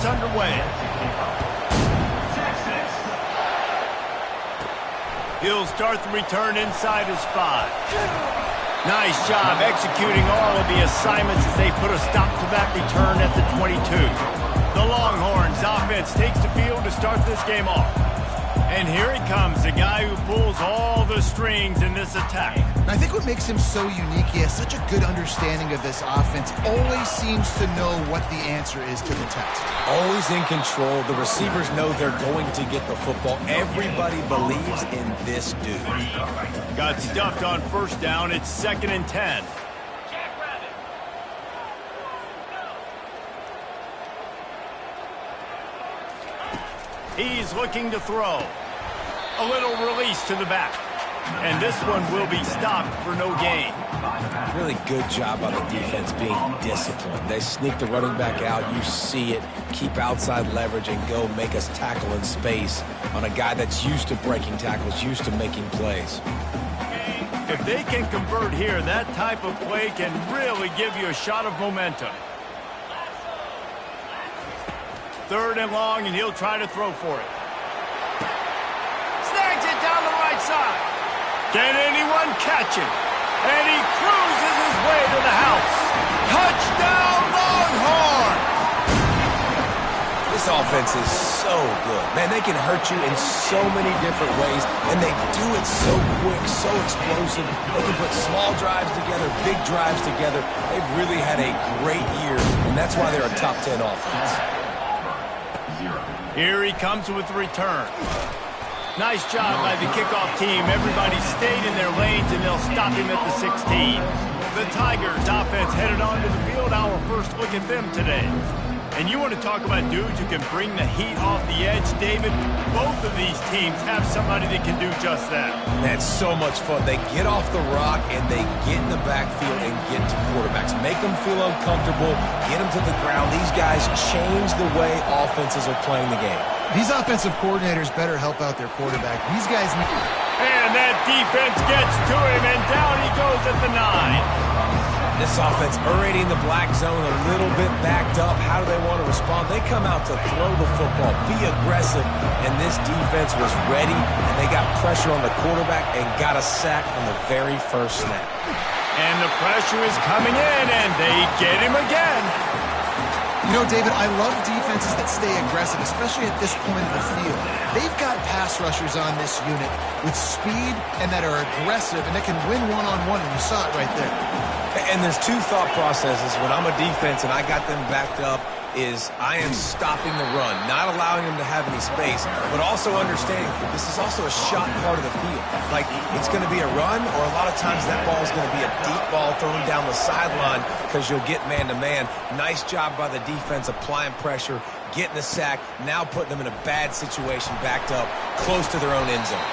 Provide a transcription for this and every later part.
is underway. He'll start the return inside his 5. Nice job executing all of the assignments as they put a stop to that return at the 22. The Longhorns offense takes the field to start this game off. And here he comes, the guy who pulls all the strings in this attack. I think what makes him so unique, he has such a good understanding of this offense, always seems to know what the answer is to the test. Always in control. The receivers know they're going to get the football. Everybody believes in this dude. Got stuffed on first down. It's 2nd and 10. He's looking to throw. A little release to the back. And this one will be stopped for no gain. Really good job by the defense being disciplined. They sneak the running back out. You see it. Keep outside leverage and go make us tackle in space on a guy that's used to breaking tackles, used to making plays. If they can convert here, that type of play can really give you a shot of momentum. 3rd and long, and he'll try to throw for it. Snags it down the right side. Can anyone catch him? And he cruises his way to the house. Touchdown, Longhorn! This offense is so good. Man, they can hurt you in so many different ways, and they do it so quick, so explosive. They can put small drives together, big drives together. They've really had a great year, and that's why they're a top 10 offense. Here he comes with the return. Nice job by the kickoff team. Everybody stayed in their lanes, and they'll stop him at the 16. The Tigers offense headed onto the field. Our first look at them today. And you want to talk about dudes who can bring the heat off the edge, David? Both of these teams have somebody that can do just that. That's so much fun. They get off the rock, and they get in the backfield and get to quarterbacks. Make them feel uncomfortable, get them to the ground. These guys change the way offenses are playing the game. These offensive coordinators better help out their quarterback. These guys need... And that defense gets to him, and down he goes at the 9. This offense already in the black zone, a little bit backed up. How do they want to respond? They come out to throw the football, be aggressive, and this defense was ready, and they got pressure on the quarterback and got a sack on the very first snap. And the pressure is coming in, and they get him again. You know, David, I love defenses that stay aggressive, especially at this point of the field. They've got pass rushers on this unit with speed and that are aggressive and that can win one-on-one, and you saw it right there. And there's two thought processes when I'm a defense and I got them backed up is I am stopping the run, not allowing them to have any space, but also understanding this is also a shot part of the field. Like, it's going to be a run, or a lot of times that ball is going to be a deep ball thrown down the sideline because you'll get man-to-man. Nice job by the defense applying pressure, getting the sack, now putting them in a bad situation, backed up, close to their own end zone.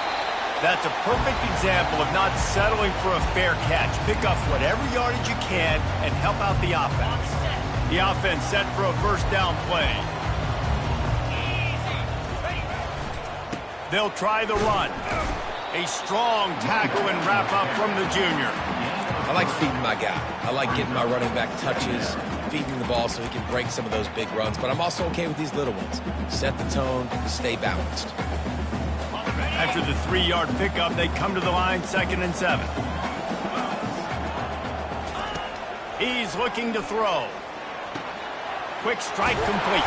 That's a perfect example of not settling for a fair catch. Pick up whatever yardage you can and help out the offense. The offense set for a first down play. They'll try the run. A strong tackle and wrap up from the junior. I like feeding my guy. I like getting my running back touches, feeding the ball so he can break some of those big runs, but I'm also okay with these little ones. Set the tone, stay balanced. After the 3-yard pickup, they come to the line, 2nd and 7. He's looking to throw. Quick strike complete.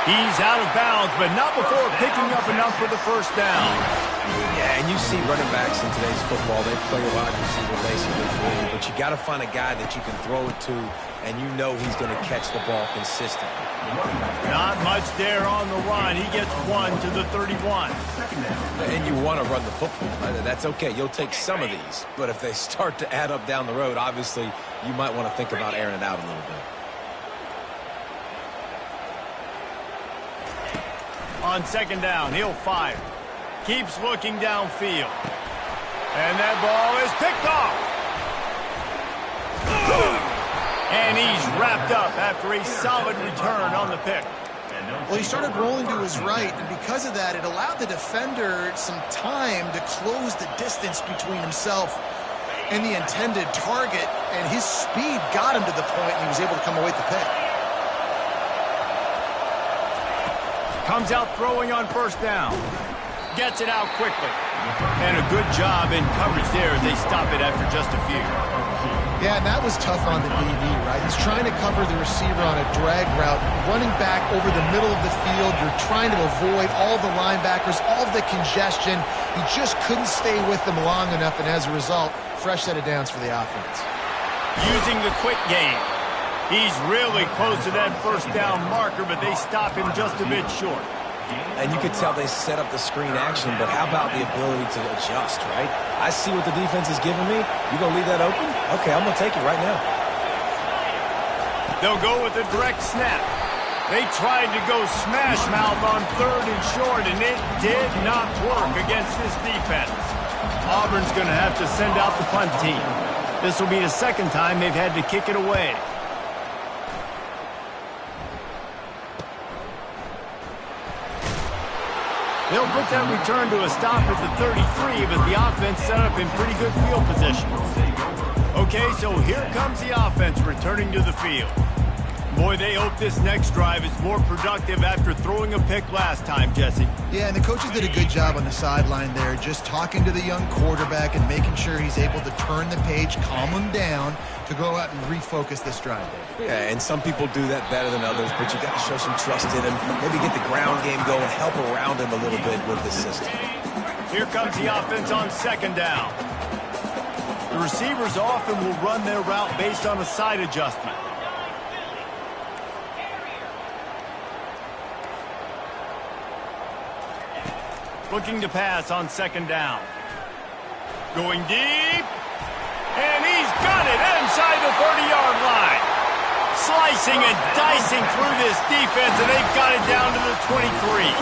He's out of bounds, but not before picking up enough for the first down. Yeah, and you see running backs in today's football, they play a wide receiver basically for you, but you got to find a guy that you can throw it to, and you know he's going to catch the ball consistently. Not much there on the run. He gets 1 to the 31. And you want to run the football. That's okay. You'll take some of these, but if they start to add up down the road, obviously you might want to think about airing it out a little bit. On 2nd down, he'll fire. Keeps looking downfield. And that ball is picked off. And he's wrapped up after a solid return on the pick. Well, he started rolling to his right, and because of that, it allowed the defender some time to close the distance between himself and the intended target, and his speed got him to the point, and he was able to come away with the pick. Comes out throwing on first down. Gets it out quickly. And a good job in coverage there as they stop it after just a few. Yeah, and that was tough on the DB, right? He's trying to cover the receiver on a drag route, running back over the middle of the field. You're trying to avoid all the linebackers, all the congestion. He just couldn't stay with them long enough, and as a result, fresh set of downs for the offense. Using the quick game. He's really close to that first down marker, but they stop him just a bit short. And you could tell they set up the screen action, but how about the ability to adjust, right? I see what the defense is giving me. You going to leave that open? Okay, I'm going to take it right now. They'll go with a direct snap. They tried to go smash mouth on third and short, and it did not work against this defense. Auburn's going to have to send out the punt team. This will be the second time they've had to kick it away. They'll put that return to a stop at the 33, but the offense set up in pretty good field position. Okay, so here comes the offense returning to the field. Boy, they hope this next drive is more productive after throwing a pick last time, Jesse. Yeah, and the coaches did a good job on the sideline there, just talking to the young quarterback and making sure he's able to turn the page, calm him down, to go out and refocus this drive there. Yeah, and some people do that better than others, but you got to show some trust in him. Maybe get the ground game going, help around him a little bit with the system. Here comes the offense on second down. The receivers often will run their route based on a side adjustment. Looking to pass on second down. Going deep. And he's got it inside the 30-yard line. Slicing and dicing through this defense, and they've got it down to the 23.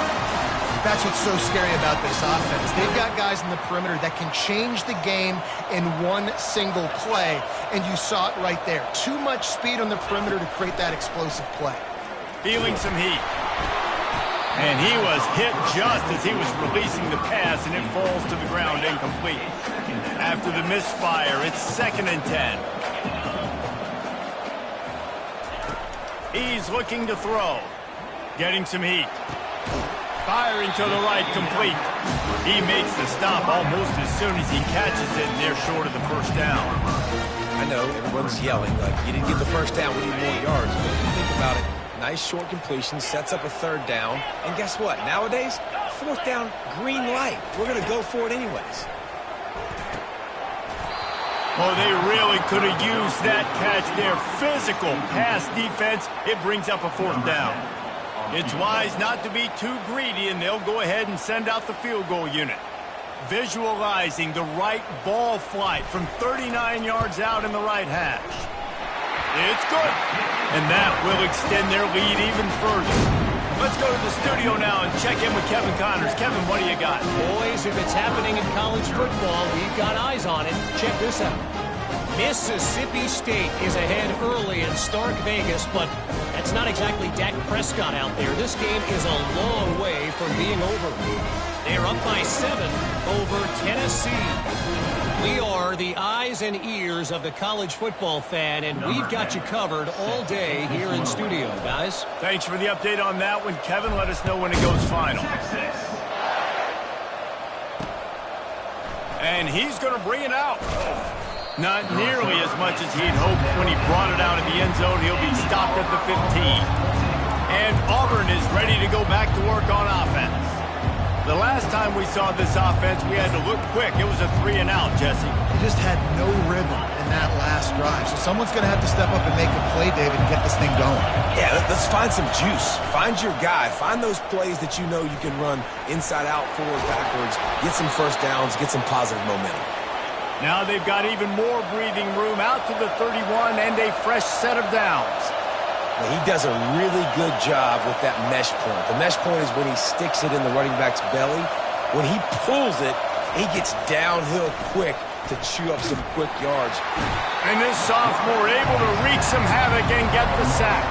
That's what's so scary about this offense. They've got guys in the perimeter that can change the game in one single play, and you saw it right there. Too much speed on the perimeter to create that explosive play. Feeling some heat. And he was hit just as he was releasing the pass, and it falls to the ground incomplete. After the misfire, it's 2nd and 10. He's looking to throw. Getting some heat. Firing to the right, complete. He makes the stop almost as soon as he catches it, and they're short of the first down. I know, everyone's yelling, like, you didn't get the first down, we need more yards. But if you think about it, nice short completion, sets up a third down. And guess what? Nowadays, fourth down, green light. We're going to go for it anyways. Oh, they really could have used that catch there. Physical pass defense. It brings up a fourth down. It's wise not to be too greedy, and they'll go ahead and send out the field goal unit. Visualizing the right ball flight from 39 yards out in the right hash. It's good. And that will extend their lead even further. Let's go to the studio now and check in with Kevin Connors. Kevin, what do you got? Boys, if it's happening in college football, we've got eyes on it. Check this out. Mississippi State is ahead early in Stark Vegas, but that's not exactly Dak Prescott out there. This game is a long way from being over. They are up by 7 over Tennessee. We are the eyes and ears of the college football fan, and we've got you covered all day here in studio, guys. Thanks for the update on that one, Kevin. Let us know when it goes final. And he's going to bring it out. Not nearly as much as he'd hoped when he brought it out of the end zone. He'll be stopped at the 15. And Auburn is ready to go back to work on offense. The last time we saw this offense, we had to look quick. It was a 3-and-out, Jesse. He just had no rhythm in that last drive. So someone's going to have to step up and make a play, David, and get this thing going. Yeah, let's find some juice. Find your guy. Find those plays that you know you can run inside out, forward, backwards. Get some first downs. Get some positive momentum. Now they've got even more breathing room out to the 31 and a fresh set of downs. Now, he does a really good job with that mesh point. The mesh point is when he sticks it in the running back's belly. When he pulls it, he gets downhill quick to chew up some quick yards. And this sophomore able to wreak some havoc and get the sack.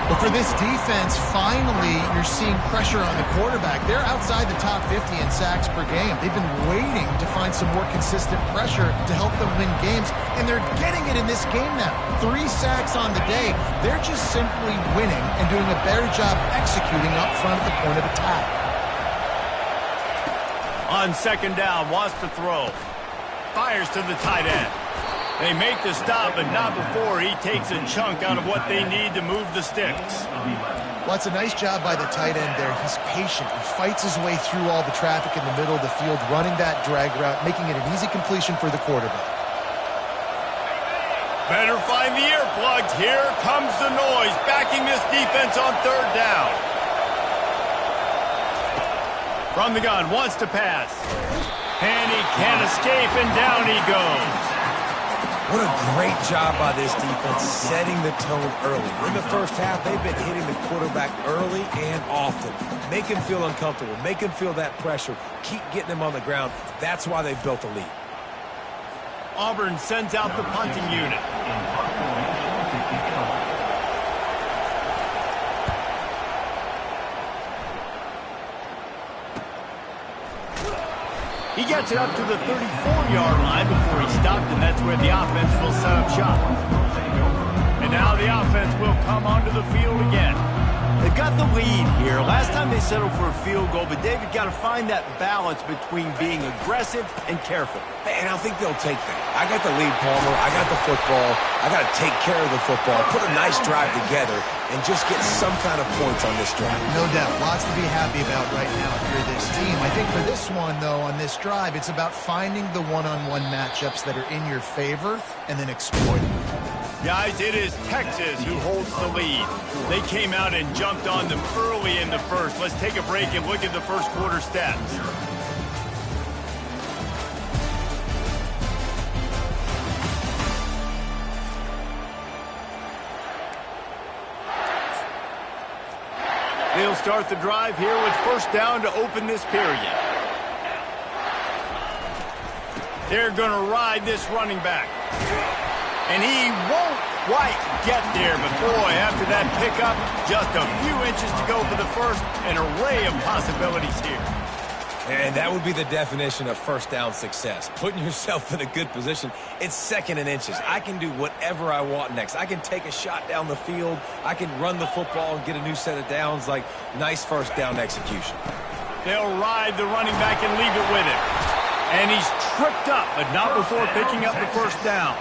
But for this defense, finally, you're seeing pressure on the quarterback. They're outside the top 50 in sacks per game. They've been waiting to find some more consistent pressure to help them win games, and they're getting it in this game now. 3 sacks on the day. They're just simply winning and doing a better job executing up front at the point of attack. On second down, wants to throw. Fires to the tight end. They make the stop, but not before he takes a chunk out of what they need to move the sticks. Well, it's a nice job by the tight end there. He's patient. He fights his way through all the traffic in the middle of the field, running that drag route, making it an easy completion for the quarterback. Better find the earplugs. Here comes the noise, backing this defense on third down. From the gun, wants to pass. And he can't escape, and down he goes. What a great job by this defense setting the tone early. In the first half, they've been hitting the quarterback early and often. Make him feel uncomfortable. Make him feel that pressure. Keep getting him on the ground. That's why they've built a lead. Auburn sends out the punting unit. He gets it up to the 34-yard line before he stopped, and that's where the offense will set up shop. And now the offense will come onto the field again. They've got the lead here. Last time they settled for a field goal, but David got to find that balance between being aggressive and careful. And I think they'll take that. I got the lead, Palmer. I got the football. I got to take care of the football, put a nice drive together, and just get some kind of points on this drive. No doubt. Lots to be happy about right now if you're this team. I think for this one, though, on this drive, it's about finding the one-on-one matchups that are in your favor and then exploiting them. Guys, it is Texas who holds the lead. They came out and jumped on them early in the first. Let's take a break and look at the first quarter stats. They'll start the drive here with first down to open this period. They're going to ride this running back. And he won't quite get there, but boy, after that pickup, just a few inches to go for the first, an array of possibilities here. And that would be the definition of first down success. Putting yourself in a good position. It's second and inches. I can do whatever I want next. I can take a shot down the field. I can run the football and get a new set of downs. Like, nice first down execution. They'll ride the running back and leave it with him. And he's tripped up, but not before picking up the first down.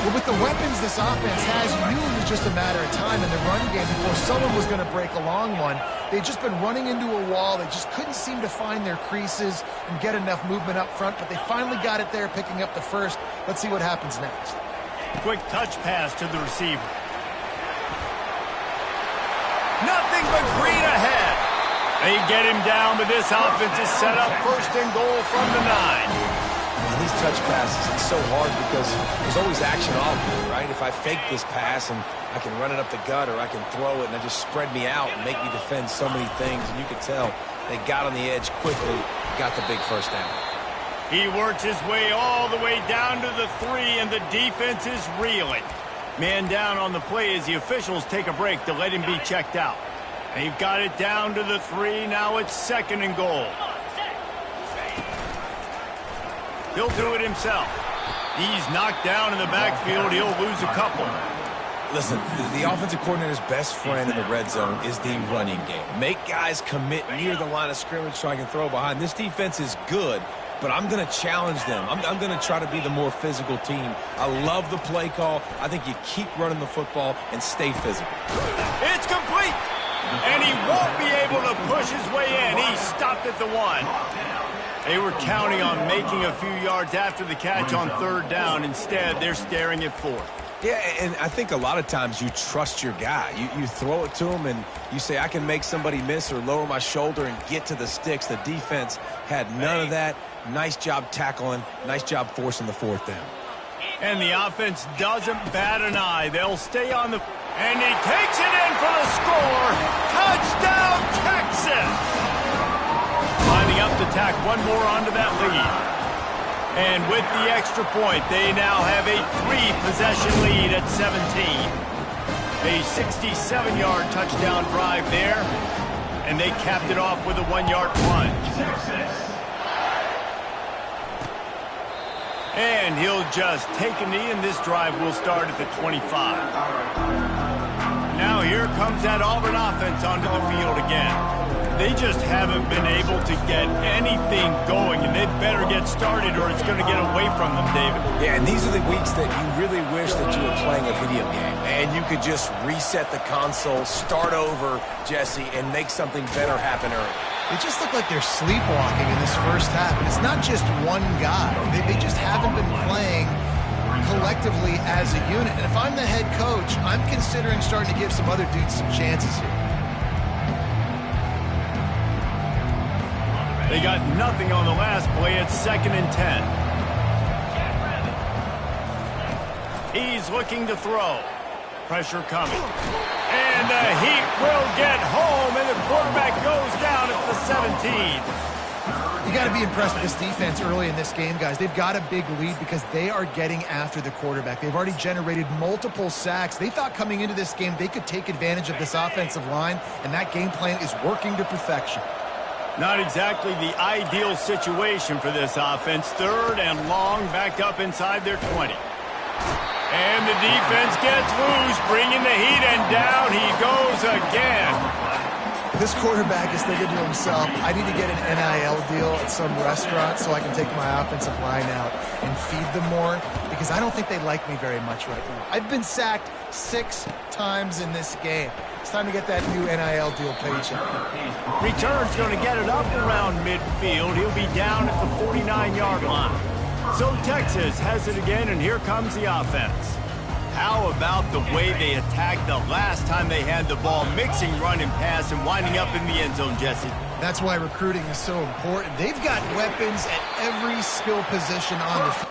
Well, with the weapons this offense has, you knew it was just a matter of time in the run game before someone was going to break a long one. They'd just been running into a wall. They just couldn't seem to find their creases and get enough movement up front, but they finally got it there, picking up the first. Let's see what happens next. Quick touch pass to the receiver. Nothing but green ahead. They get him down, but this offense is set up first and goal from the 9. And these touch passes, it's so hard because there's always action on me, right? If I fake this pass and I can run it up the gut or I can throw it and it just spread me out and make me defend so many things. And you can tell they got on the edge quickly, got the big first down. He works his way all the way down to the 3, and the defense is reeling. Man down on the play as the officials take a break to let him be checked out. They've got it down to the 3. Now it's second and goal. He'll do it himself. He's knocked down in the backfield. He'll lose a couple. Listen, the offensive coordinator's best friend in the red zone is the running game. Make guys commit near the line of scrimmage so I can throw behind. This defense is good, but I'm going to challenge them. I'm going to try to be the more physical team. I love the play call. I think you keep running the football and stay physical. It's complete. And he won't be able to push his way in. He stopped at the 1. They were counting on making a few yards after the catch on third down. Instead, they're staring at 4. Yeah, and I think a lot of times you trust your guy. You throw it to him and you say, I can make somebody miss or lower my shoulder and get to the sticks. The defense had none of that. Nice job tackling. Nice job forcing the fourth down. And the offense doesn't bat an eye. They'll stay on the... And he takes it in for the score. Touchdown, Texas! Lining up to tack one more onto that lead. And with the extra point, they now have a 3-possession lead at 17. A 67-yard touchdown drive there, and they capped it off with a 1-yard plunge. And he'll just take a knee, and this drive will start at the 25. Now here comes that Auburn offense onto the field again. They just haven't been able to get anything going, and they better get started or it's going to get away from them, David. Yeah, and these are the weeks that you really wish that you were playing a video game, and you could just reset the console, start over, Jesse, and make something better happen early. They just look like they're sleepwalking in this first half, and it's not just one guy. They just haven't been playing collectively as a unit. And if I'm the head coach, I'm considering starting to give some other dudes some chances here. They got nothing on the last play. It's 2nd and 10. He's looking to throw. Pressure coming. And the Heat will get home, and the quarterback goes down at the 17. You got to be impressed with this defense early in this game, guys. They've got a big lead because they are getting after the quarterback. They've already generated multiple sacks. They thought coming into this game they could take advantage of this offensive line, and that game plan is working to perfection. Not exactly the ideal situation for this offense. 3rd and long, back up inside their 20. And the defense gets loose, bringing the Heat, and down he goes again. This quarterback is thinking to himself, I need to get an NIL deal at some restaurant so I can take my offensive line out and feed them more, because I don't think they like me very much right now. I've been sacked 6 times in this game. It's time to get that new NIL deal paycheck. Return's going to get it up around midfield. He'll be down at the 49-yard line. So Texas has it again, and here comes the offense. How about the way they attacked the last time they had the ball, mixing run and pass and winding up in the end zone, Jesse? That's why recruiting is so important. They've got weapons at every skill position on the field.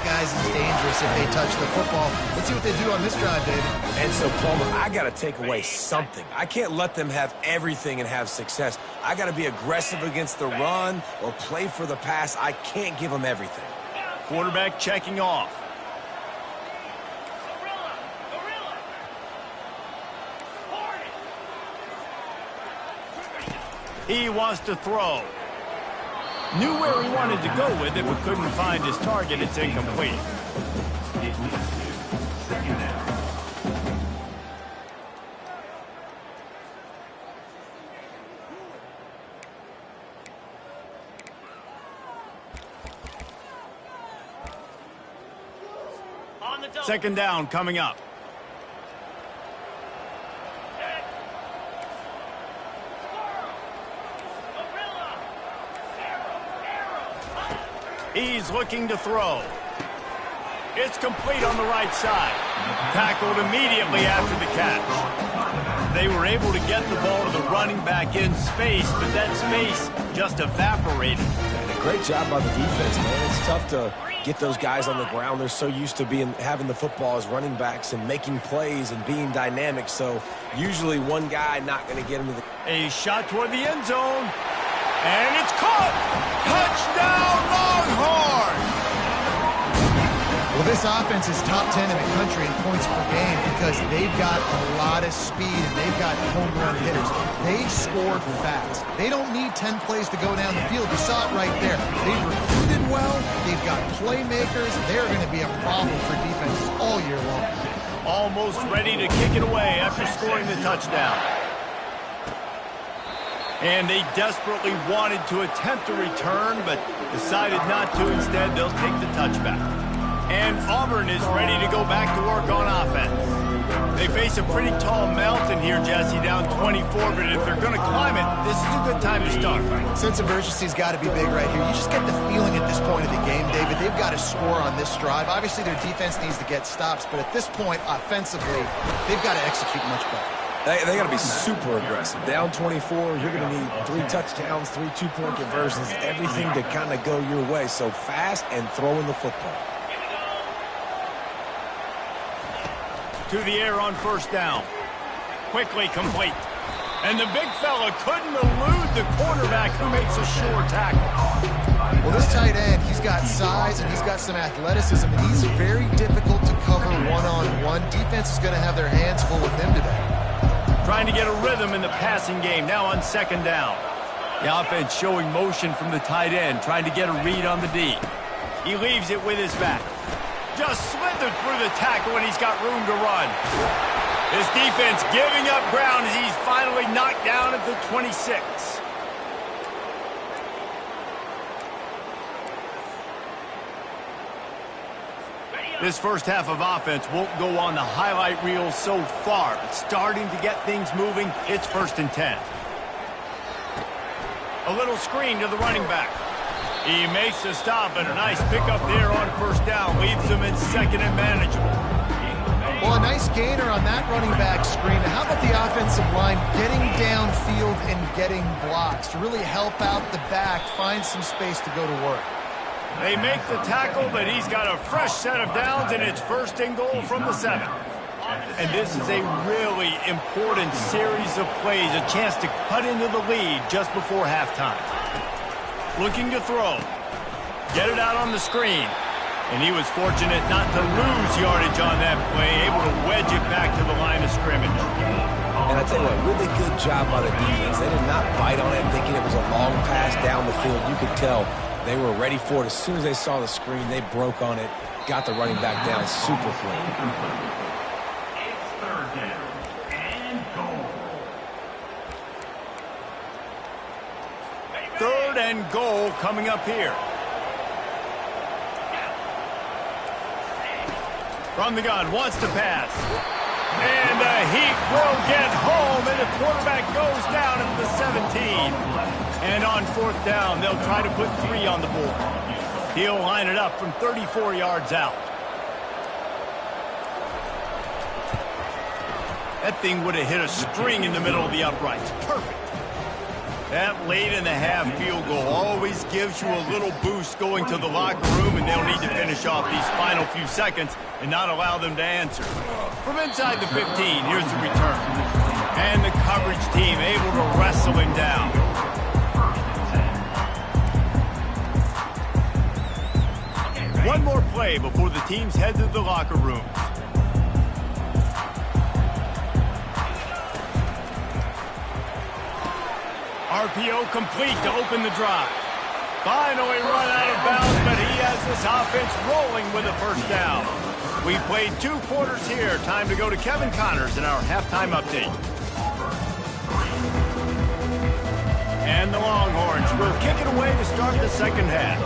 Guys is dangerous if they touch the football. Let's see what they do on this drive, David. And so, Palmer, I got to take away something. I can't let them have everything and have success. I got to be aggressive against the run or play for the pass. I can't give them everything. Quarterback checking off. He wants to throw. Knew where he wanted to go with it, but couldn't find his target. It's incomplete. Second down coming up. He's looking to throw. It's complete on the right side. Tackled immediately after the catch. They were able to get the ball to the running back in space, but that space just evaporated. And a great job by the defense, man. It's tough to get those guys on the ground. They're so used to having the football as running backs and making plays and being dynamic. So usually one guy not going to get into the... A shot toward the end zone. And it's caught! Touchdown, Longhorns! Well, this offense is top 10 in the country in points per game because they've got a lot of speed and they've got home run hitters. They score fast. They don't need 10 plays to go down the field. You saw it right there. They've recruited well. They've got playmakers. They're going to be a problem for defenses all year long. Almost ready to kick it away after scoring the touchdown. And they desperately wanted to attempt a return, but decided not to. Instead, they'll take the touchback. And Auburn is ready to go back to work on offense. They face a pretty tall mountain here, Jesse, down 24, but if they're going to climb it, this is a good time to start. Sense of urgency's got to be big right here. You just get the feeling at this point of the game, David, they've got to score on this drive. Obviously, their defense needs to get stops, but at this point, offensively, they've got to execute much better. They got to be super aggressive. Down 24, you're going to need 3 touchdowns, 3 two-point conversions, everything to kind of go your way. So fast and throwing the football. To the air on first down. Quickly complete. And the big fella couldn't elude the quarterback who makes a sure tackle. Well, this tight end, he's got size and he's got some athleticism, and he's very difficult to cover one-on-one. Defense is going to have their hands full with him today. Trying to get a rhythm in the passing game, now on second down. The offense showing motion from the tight end, trying to get a read on the D. He leaves it with his back. Just slithered through the tackle, and he's got room to run. His defense giving up ground as he's finally knocked down at the 26. This first half of offense won't go on the highlight reel so far, but starting to get things moving. It's 1st and 10. A little screen to the running back. He makes the stop, and a nice pickup there on first down. Leaves him in second and manageable. Well, a nice gainer on that running back screen. How about the offensive line getting downfield and getting blocks to really help out the back, find some space to go to work? They make the tackle, but he's got a fresh set of downs, and it's 1st and goal from the 7. And this is a really important series of plays, a chance to cut into the lead just before halftime. Looking to throw. Get it out on the screen. And he was fortunate not to lose yardage on that play, able to wedge it back to the line of scrimmage. And I tell you what, really good job by the defense. They did not bite on it thinking it was a long pass down the field. You could tell they were ready for it. As soon as they saw the screen, they broke on it, got the running back down super quick. It's 3rd down and goal. 3rd and goal coming up here. From the gun, wants to pass. And he will get home, and the quarterback goes down at the 17. And on 4th down, they'll try to put 3 on the board. He'll line it up from 34 yards out. That thing would have hit a string in the middle of the uprights. Perfect. That late in the half field goal always gives you a little boost going to the locker room, and they'll need to finish off these final few seconds and not allow them to answer. From inside the 15, here's the return. And the coverage team able to wrestle him down. One more play before the teams head to the locker room. RPO complete to open the drive. Finally run out of bounds, but he has this offense rolling with a 1st down. We played 2 quarters here. Time to go to Kevin Connors in our halftime update. And the Longhorns will kick it away to start the 2nd half.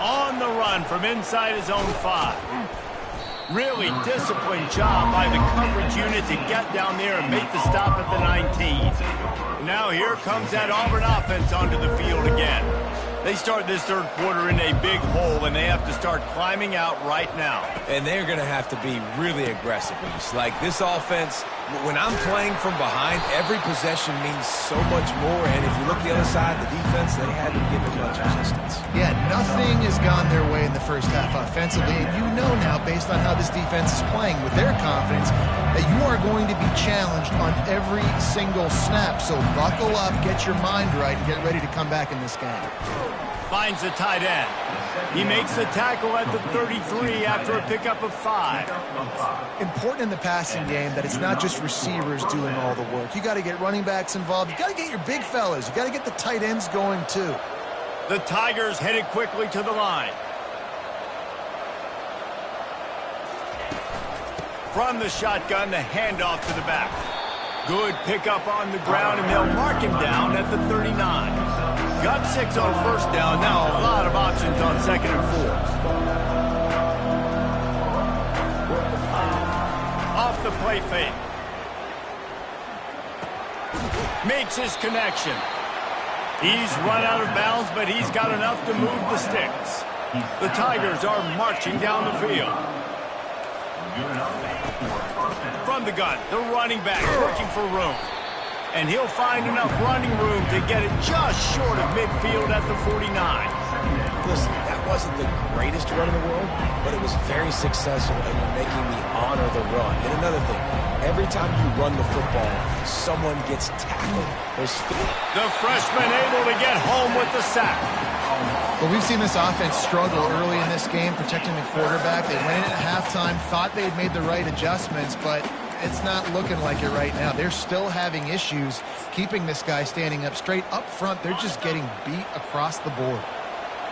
On the run from inside his own 5. Really disciplined job by the coverage unit to get down there and make the stop at the 19. Now here comes that Auburn offense onto the field again. They start this 3rd quarter in a big hole, and they have to start climbing out right now. And they're going to have to be really aggressive. Like, this offense When I'm playing from behind, every possession means so much more. And if you look the other side, the defense, they hadn't given much resistance. Yeah, nothing has gone their way in the first half offensively. And you know now, based on how this defense is playing with their confidence, that you are going to be challenged on every single snap. So buckle up, get your mind right, and get ready to come back in this game. Finds the tight end. He makes the tackle at the 33 after a pickup of 5. Important in the passing game that it's not just receivers doing all the work. You got to get running backs involved. You got to get your big fellas. You got to get the tight ends going too. The Tigers headed quickly to the line. From the shotgun, the handoff to the back. Good pickup on the ground, and they'll mark him down at the 39. Got 6 on first down. Now a lot of options on 2nd and 4. Off the play fake. Makes his connection. He's run out of bounds, but he's got enough to move the sticks. The Tigers are marching down the field. From the gun, the running back looking for room. And he'll find enough running room to get it just short of midfield at the 49. Listen, that wasn't the greatest run in the world, but it was very successful, and you're making me honor the run. And another thing, every time you run the football, someone gets tackled. The freshman able to get home with the sack. Well, we've seen this offense struggle early in this game, protecting the quarterback. They went in at halftime, thought they had made the right adjustments, but it's not looking like it right now. They're still having issues keeping this guy standing up straight. Up front, they're just getting beat across the board.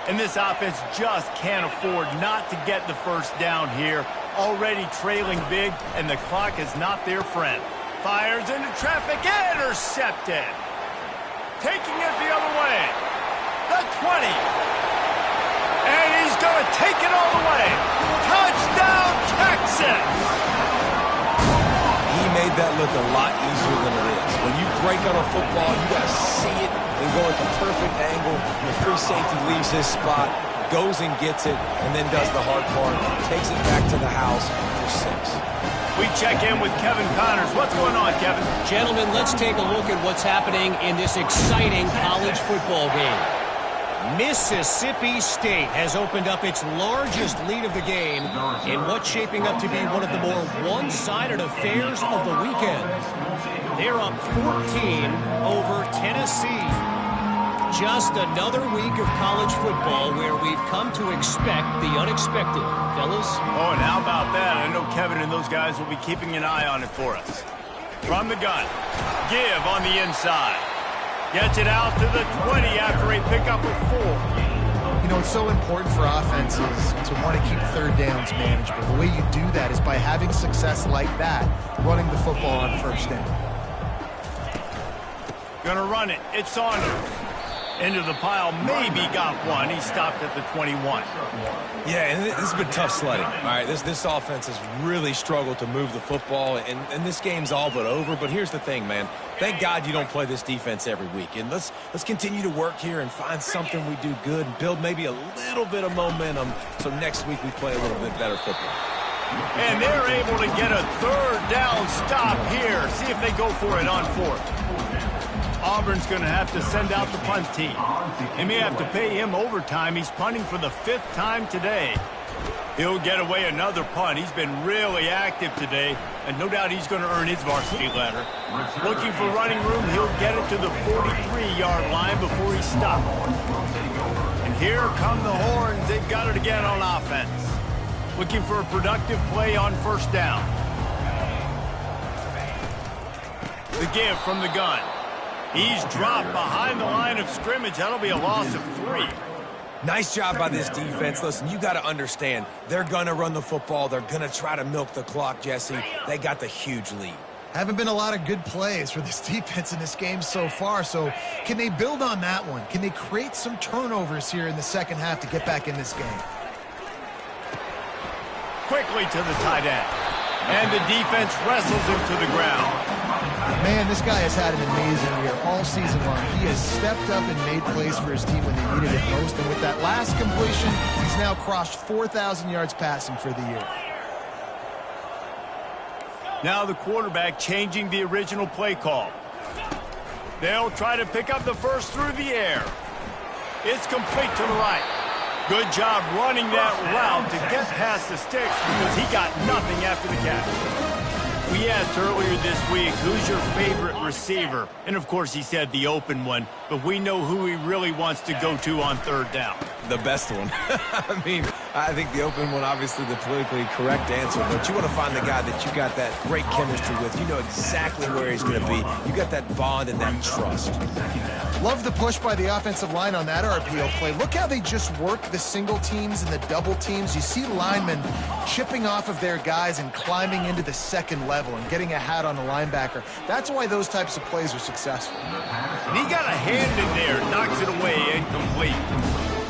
And this offense just can't afford not to get the first down here. Already trailing big, and the clock is not their friend. Fires into traffic, intercepted. Taking it the other way. The 20. And he's going to take it all the way. Touchdown, Texas! He made that look a lot easier than it is. When you break on a football, you got to see it and go at the perfect angle. The free safety leaves his spot, goes and gets it, and then does the hard part, takes it back to the house for 6. We check in with Kevin Connors. What's going on, Kevin? Gentlemen, let's take a look at what's happening in this exciting college football game. Mississippi State has opened up its largest lead of the game in what's shaping up to be one of the more one-sided affairs of the weekend. They're up 14 over Tennessee. Just another week of college football where we've come to expect the unexpected. Fellas? Oh, and how about that? I know Kevin and those guys will be keeping an eye on it for us. From the gun. Give on the inside. Gets it out to the 20 after a pickup of 4. You know, it's so important for offenses to want to keep third downs manageable. The way you do that is by having success like that, running the football on first down. Gonna run it. It's Saunders. Into the pile, maybe got one. He stopped at the 21. Yeah, and this has been tough sledding. All right, this offense has really struggled to move the football, and this game's all but over. But here's the thing, man. Thank God you don't play this defense every week. And let's continue to work here and find something we do good and build maybe a little bit of momentum so next week we play a little bit better football. And they're able to get a third down stop here. See if they go for it on 4th. Auburn's going to have to send out the punt team. They may have to pay him overtime. He's punting for the 5th time today. He'll get away another punt. He's been really active today, and no doubt he's going to earn his varsity letter. Looking for running room, he'll get it to the 43-yard line before he stops. And here come the horns. They've got it again on offense. Looking for a productive play on first down. The give from the gun. He's dropped behind the line of scrimmage. That'll be a loss of 3. Nice job by this defense. Listen, you got to understand, they're going to run the football. They're going to try to milk the clock, Jesse. They got the huge lead. Haven't been a lot of good plays for this defense in this game so far, so can they build on that one? Can they create some turnovers here in the second half to get back in this game? Quickly to the tight end. And the defense wrestles him to the ground. Man, this guy has had an amazing year all season long. He has stepped up and made plays for his team when they needed it most. And with that last completion, he's now crossed 4,000 yards passing for the year. Now the quarterback changing the original play call. They'll try to pick up the first through the air. It's complete to the right. Good job running that route to get past the sticks because he got nothing after the catch. We asked earlier this week, who's your favorite receiver? And, of course, he said the open one, but we know who he really wants to go to on third down. The best one. I mean, I think the open one, obviously the politically correct answer, but you want to find the guy that you got that great chemistry with. You know exactly where he's going to be. You got that bond and that trust. Love the push by the offensive line on that RPO play. Look how they just work the single teams and the double teams. You see linemen chipping off of their guys and climbing into the second level and getting a hat on the linebacker. That's why those types of plays are successful. And he got a hand in there, knocks it away, incomplete.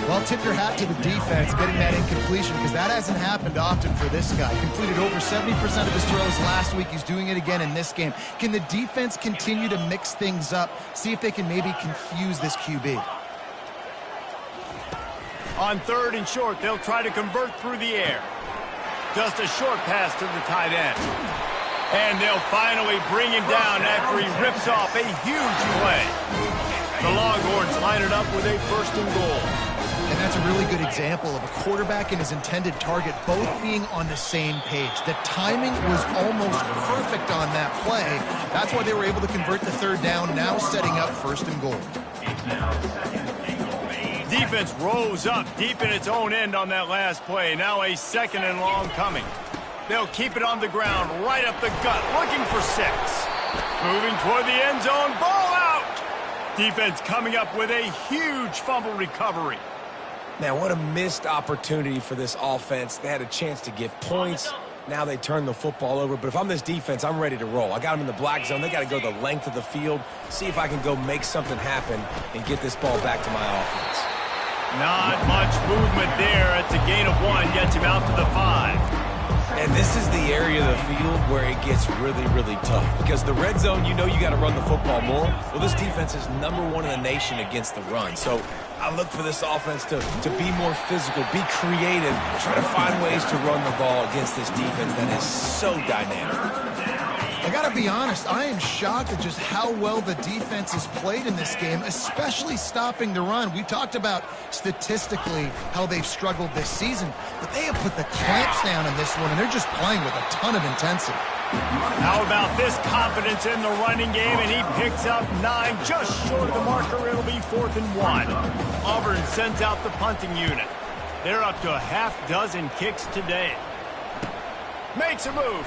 Well, tip your hat to the defense getting that incompletion because that hasn't happened often for this guy. Completed over 70% of his throws last week. He's doing it again in this game. Can the defense continue to mix things up? See if they can maybe confuse this QB. On third and short, they'll try to convert through the air. Just a short pass to the tight end. And they'll finally bring him down after he rips off a huge play. The Longhorns line it up with a first and goal. And that's a really good example of a quarterback and his intended target both being on the same page. The timing was almost perfect on that play. That's why they were able to convert the third down, now setting up first and goal. Defense rose up deep in its own end on that last play. Now a second and long coming. They'll keep it on the ground, right up the gut, looking for 6. Moving toward the end zone, ball out! Defense coming up with a huge fumble recovery. Man, what a missed opportunity for this offense. They had a chance to get points. Now they turn the football over. But if I'm this defense, I'm ready to roll. I got them in the black zone. They got to go the length of the field, see if I can go make something happen and get this ball back to my offense. Not much movement there. It's a gain of 1. Gets him out to the 5. And this is the area of the field where it gets really, really tough. Because the red zone, you know you got to run the football more. Well, this defense is #1 in the nation against the run. So I look for this offense to be more physical, be creative, try to find ways to run the ball against this defense that is so dynamic. I got to be honest, I am shocked at just how well the defense has played in this game, especially stopping the run. We talked about statistically how they've struggled this season, but they have put the clamps down in this one, and they're just playing with a ton of intensity. How about this confidence in the running game, and he picks up 9, just short of the marker. It'll be 4th and 1. Auburn sends out the punting unit. They're up to a half-dozen kicks today. Makes a move.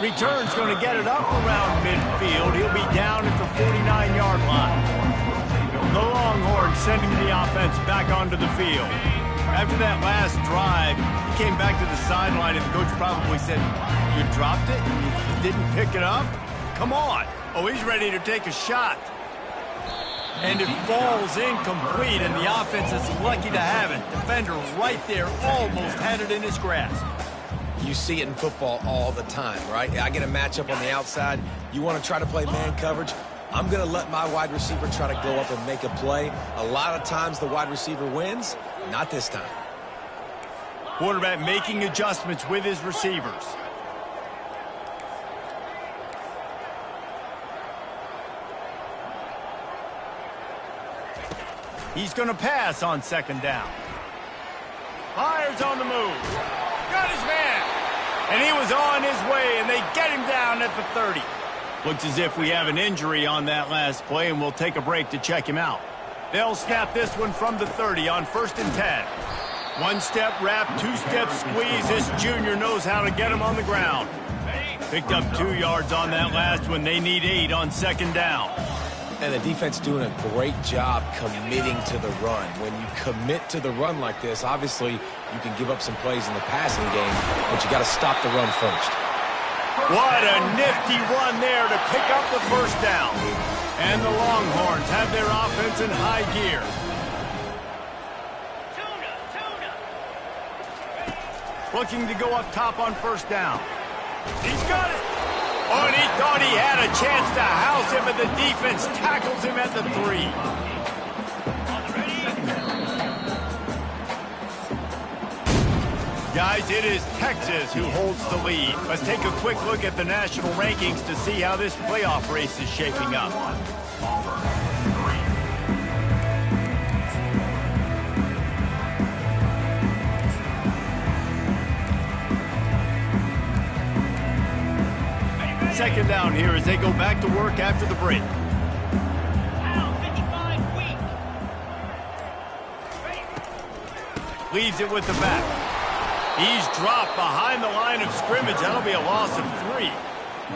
Return's going to get it up around midfield. He'll be down at the 49-yard line. The Longhorns sending the offense back onto the field. After that last drive, he came back to the sideline, and the coach probably said, "You dropped it? You didn't pick it up? Come on." Oh, he's ready to take a shot. And it falls incomplete, and the offense is lucky to have it. Defender right there almost had it in his grasp. You see it in football all the time, right? I get a matchup on the outside. You want to try to play man coverage? I'm going to let my wide receiver try to go up and make a play. A lot of times the wide receiver wins. Not this time. Quarterback making adjustments with his receivers. He's going to pass on second down. Fires on the move. Got his man. And he was on his way, and they get him down at the 30. Looks as if we have an injury on that last play, and we'll take a break to check him out. They'll snap this one from the 30 on 1st and 10. One-step wrap, two-step squeeze. This junior knows how to get him on the ground. Picked up 2 yards on that last one. They need 8 on second down. And the defense doing a great job committing to the run. When you commit to the run like this, obviously you can give up some plays in the passing game, but you got to stop the run first. What a nifty run there to pick up the first down. And the Longhorns have their offense in high gear. Looking to go up top on first down. He's got it. Oh, and he thought he had a chance to house him, but the defense tackles him at the 3. Guys, it is Texas who holds the lead. Let's take a quick look at the national rankings to see how this playoff race is shaping up. Second down here as they go back to work after the break. Leaves it with the back. He's dropped behind the line of scrimmage. That'll be a loss of 3.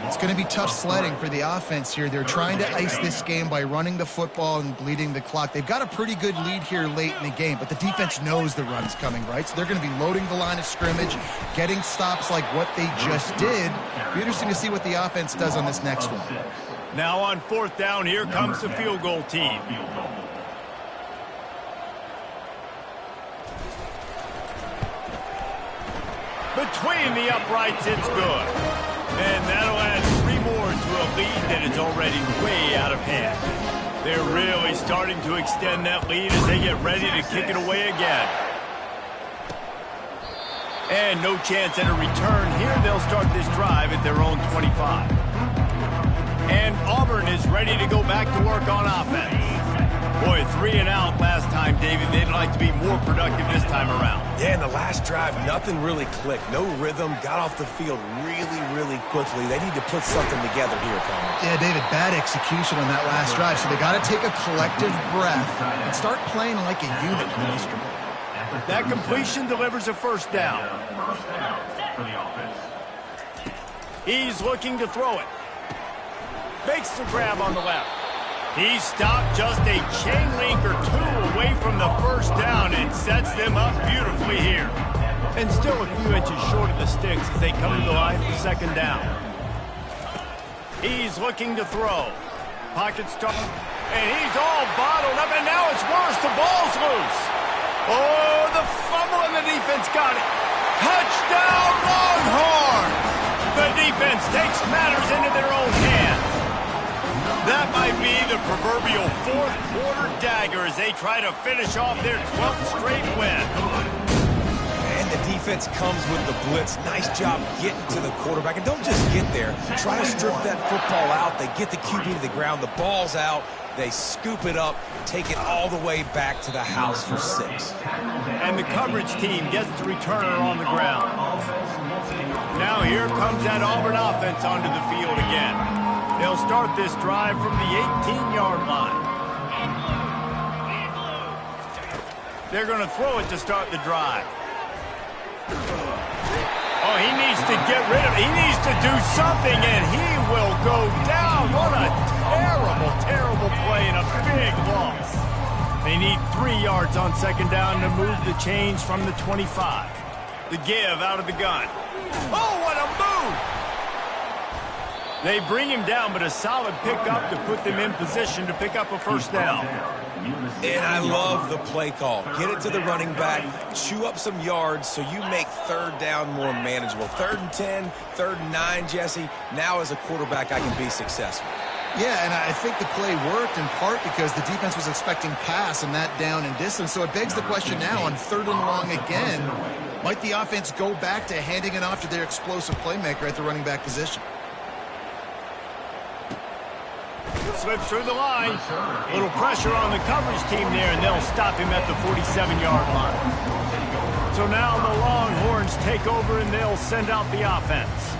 It's going to be tough sledding for the offense here. They're trying to ice this game by running the football and bleeding the clock. They've got a pretty good lead here late in the game, but the defense knows the run's coming, right? So they're going to be loading the line of scrimmage, getting stops like what they just did. Be interesting to see what the offense does on this next one. Now on 4th down, here comes the field goal team. Between the uprights, it's good. And that'll add 3 more to a lead that is already way out of hand. They're really starting to extend that lead as they get ready to kick it away again. And no chance at a return here. They'll start this drive at their own 25. And Auburn is ready to go back to work on offense. Boy, 3 and out last time, David. They'd like to be more productive this time around. Yeah, in the last drive, nothing really clicked. No rhythm, got off the field really quickly. They need to put something together here, Palmer. Yeah, David, bad execution on that last drive, so they got to take a collective breath and start playing like a unit. That completion delivers a first down. He's looking to throw it. Makes the grab on the left. He stopped just a chain link or 2 away from the first down and sets them up beautifully here. And still a few inches short of the sticks as they come to the line for second down. He's looking to throw. Pocket start. And he's all bottled up, and now it's worse. The ball's loose. Oh, the fumble, and the defense got it. Touchdown, Longhorns! The defense takes matters into their own hands. That might be the proverbial 4th quarter dagger as they try to finish off their 12th straight win. And the defense comes with the blitz. Nice job getting to the quarterback. And don't just get there. Try to strip that football out. They get the QB to the ground. The ball's out. They scoop it up, take it all the way back to the house for 6. And the coverage team gets the returner on the ground. Now here comes that Auburn offense onto the field again. They'll start this drive from the 18-yard line. They're going to throw it to start the drive. Oh, he needs to get rid of it. He needs to do something, and he will go down. What a terrible play and a big loss. They need 3 yards on second down to move the chains from the 25. The give out of the gun. Oh, what a move! They bring him down, but a solid pickup to put them in position to pick up a first down. And I love the play call. Get it to the running back, chew up some yards so you make third down more manageable. 3rd and 10, 3rd and 9, Jesse. Now as a quarterback, I can be successful. Yeah, and I think the play worked in part because the defense was expecting pass and that down and distance. So it begs the question now on 3rd and long again, might the offense go back to handing it off to their explosive playmaker at the running back position? Slips through the line. Little pressure on the coverage team there, and they'll stop him at the 47-yard line. So now the Longhorns take over, and they'll send out the offense.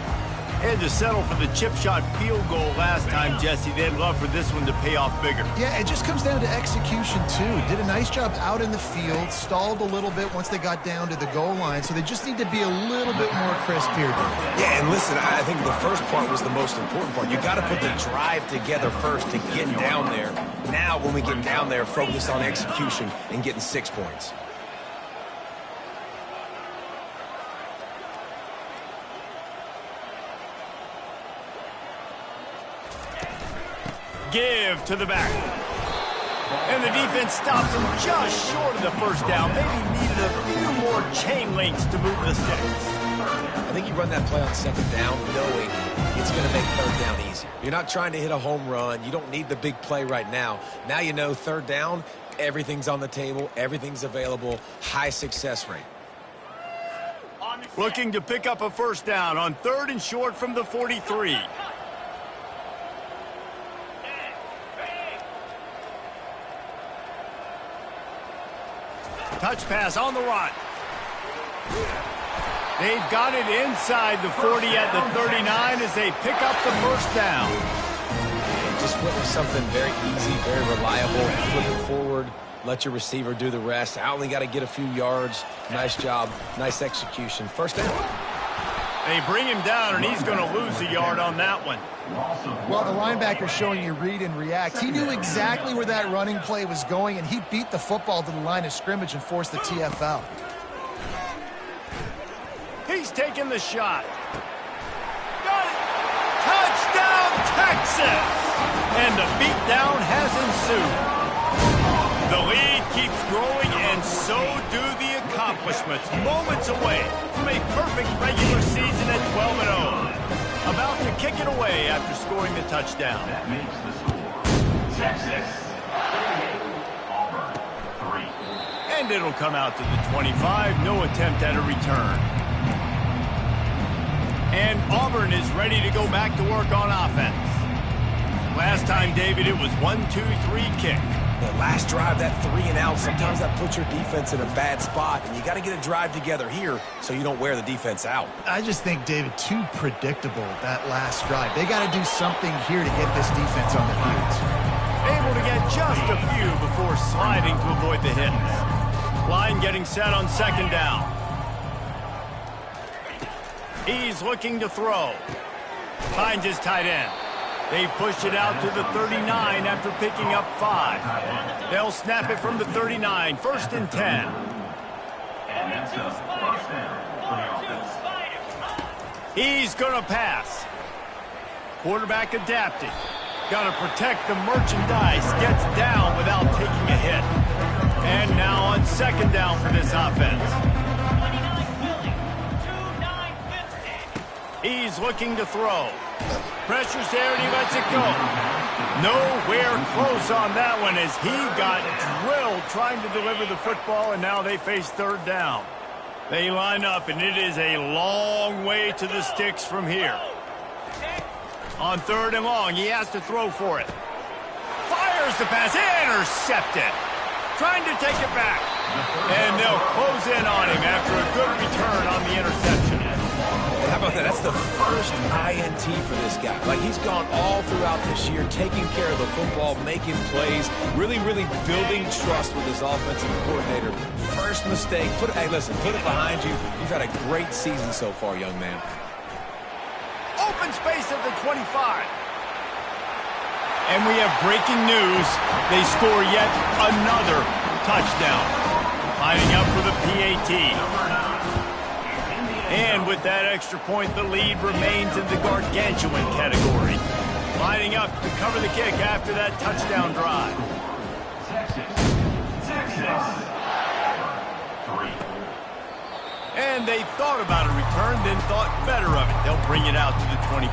Had to settle for the chip shot field goal last time, Jesse. They'd love for this one to pay off bigger. Yeah, it just comes down to execution, too. Did a nice job out in the field, stalled a little bit once they got down to the goal line, so they just need to be a little bit more crisp here. Yeah, and listen, I think the first part was the most important part. You got to put the drive together first to get down there. Now, when we get down there, focus on execution and getting 6 points. Give to the back. And the defense stops him just short of the first down. Maybe needed a few more chain links to move the sticks. I think you run that play on second down knowing it's going to make third down easier. You're not trying to hit a home run. You don't need the big play right now. Now you know third down, everything's on the table, everything's available, high success rate. Looking to pick up a first down on 3rd and short from the 43. Touch pass on the run. They've got it inside the 40 at the 39 as they pick up the first down. Just went with something very easy, very reliable. Flip it forward, let your receiver do the rest. I only got to get a few yards. Nice job, nice execution. First down. They bring him down, and he's going to lose a yard on that one. Well, the linebacker's showing you read and react. He knew exactly where that running play was going, and he beat the football to the line of scrimmage and forced the TFL. He's taking the shot. Got it! Touchdown, Texas! And the beatdown has ensued. The lead keeps growing, and so do the accomplishments. Moments away from a perfect regular season at 12-0. About to kick it away after scoring the touchdown. That makes the score Texas 38, Auburn 3. And it'll come out to the 25. No attempt at a return. And Auburn is ready to go back to work on offense. Last time, David, it was 1-2-3 kick. The last drive, that 3 and out, sometimes that puts your defense in a bad spot, and you got to get a drive together here so you don't wear the defense out. I just think, David, too predictable, that last drive. They got to do something here to get this defense on their heels. Able to get just a few before sliding to avoid the hits. Line getting set on 2nd down. He's looking to throw. Finds his tight end. They've pushed it out to the 39 after picking up 5. They'll snap it from the 39. 1st and 10. And that's a first down for the offense. He's going to pass. Quarterback adapting. Got to protect the merchandise. Gets down without taking a hit. And now on 2nd down for this offense. He's looking to throw. Pressure's there, and he lets it go. Nowhere close on that one as he got drilled trying to deliver the football, and now they face 3rd down. They line up, and it is a long way to the sticks from here. On 3rd and long, he has to throw for it. Fires the pass, intercepted. Trying to take it back. And they'll close in on him after a good return on the interception. How about that? That's the first INT for this guy. Like, he's gone all throughout this year, taking care of the football, making plays, really building trust with his offensive coordinator. First mistake. Hey, listen, put it behind you. You've had a great season so far, young man. Open space at the 25. And we have breaking news. They score yet another touchdown. Lining up for the PAT. And with that extra point, the lead remains in the gargantuan category. Lining up to cover the kick after that touchdown drive. Texas 3. And they thought about a return, then thought better of it. They'll bring it out to the 25.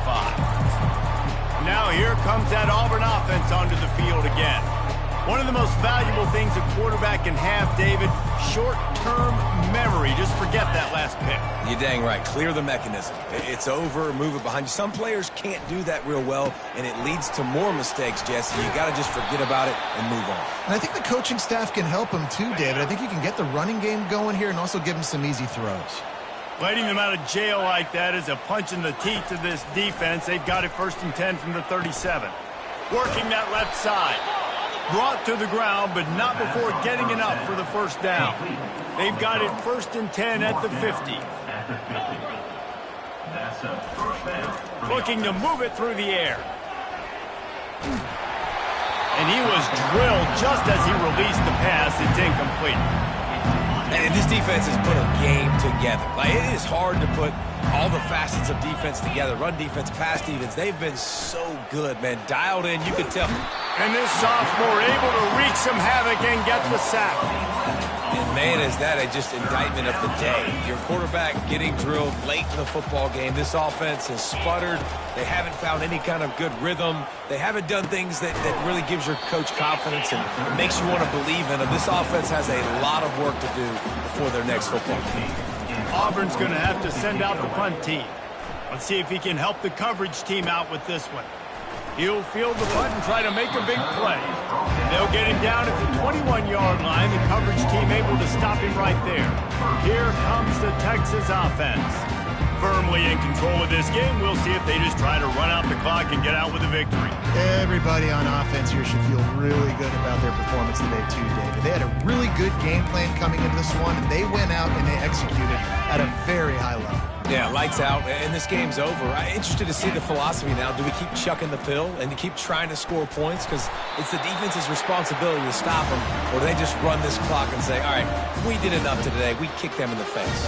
Now here comes that Auburn offense onto the field again. One of the most valuable things a quarterback can have, David, short-term memory. Just forget that last pick. You're dang right. Clear the mechanism. It's over, move it behind you. Some players can't do that real well, and it leads to more mistakes, Jesse. You got to just forget about it and move on. And I think the coaching staff can help him too, David. I think you can get the running game going here and also give him some easy throws. Letting them out of jail like that is a punch in the teeth to this defense. They've got it 1st and 10 from the 37. Working that left side. Brought to the ground, but not before getting enough for the first down. They've got it 1st and 10 at the 50. That's a first down. Looking to move it through the air. And he was drilled just as he released the pass. It's incomplete. And this defense has put a game together. Like, it is hard to put all the facets of defense together. Run defense, pass defense. They've been so good, man. Dialed in, you can tell. And this sophomore able to wreak some havoc and get the sack. And man, is that just indictment of the day. Your quarterback getting drilled late in the football game. This offense has sputtered. They haven't found any kind of good rhythm. They haven't done things that really gives your coach confidence and makes you want to believe in them. This offense has a lot of work to do before their next football game. Auburn's going to have to send out the punt team. Let's see if he can help the coverage team out with this one. He'll field the punt and try to make a big play. They'll get him down at the 21-yard line. The coverage team able to stop him right there. Here comes the Texas offense. Firmly in control of this game. We'll see if they just try to run out the clock and get out with a victory. Everybody on offense here should feel really good about their performance today too, David. They had a really good game plan coming into this one, and they went out and they executed at a very high level. Yeah, lights out, and this game's over. I'm interested to see the philosophy now. Do we keep chucking the pill and to keep trying to score points? Because it's the defense's responsibility to stop them, or do they just run this clock and say, all right, we did enough today. We kick them in the face.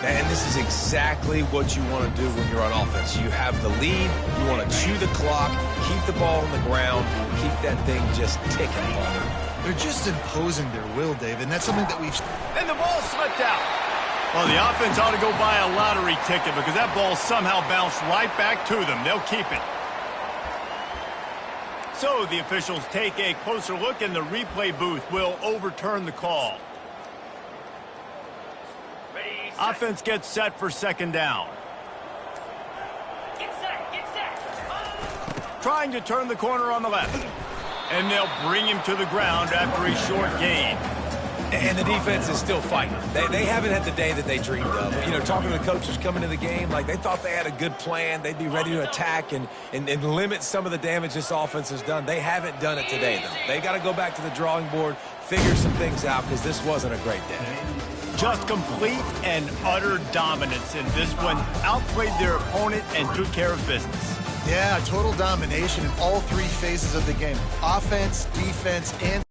And this is exactly what you want to do when you're on offense. You have the lead. You want to chew the clock, keep the ball on the ground, keep that thing just ticking. They're just imposing their will, David, and that's something that we've... And the ball slipped out. Well, the offense ought to go buy a lottery ticket because that ball somehow bounced right back to them. They'll keep it. So the officials take a closer look, and the replay booth will overturn the call. Offense gets set for second down. Get set. Trying to turn the corner on the left. And they'll bring him to the ground after a short gain. And the defense is still fighting. They haven't had the day that they dreamed of. You know, talking to the coaches coming into the game, like they thought they had a good plan. They'd be ready to attack and limit some of the damage this offense has done. They haven't done it today, though. They got to go back to the drawing board, figure some things out, because this wasn't a great day. Just complete and utter dominance in this one. Outplayed their opponent and took care of business. Yeah, total domination in all three phases of the game. Offense, defense, and...